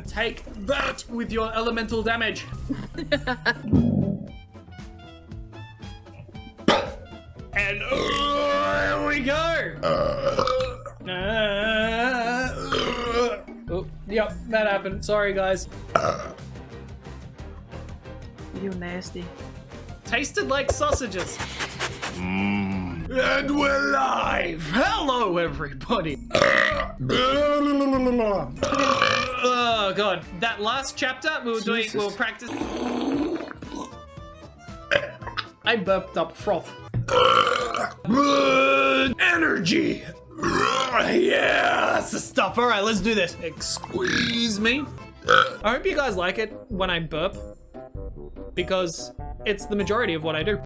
Take that with your elemental damage. And here we go. Oh, yep, that happened. Sorry, guys. You nasty. Tasted like sausages. And we're live. Hello, everybody. Oh god, that last chapter we were doing, we were practicing. I burped up froth. Energy. Yeah, that's the stuff. All right, let's do this. Squeeze me. I hope you guys like it when I burp, because it's the majority of what I do.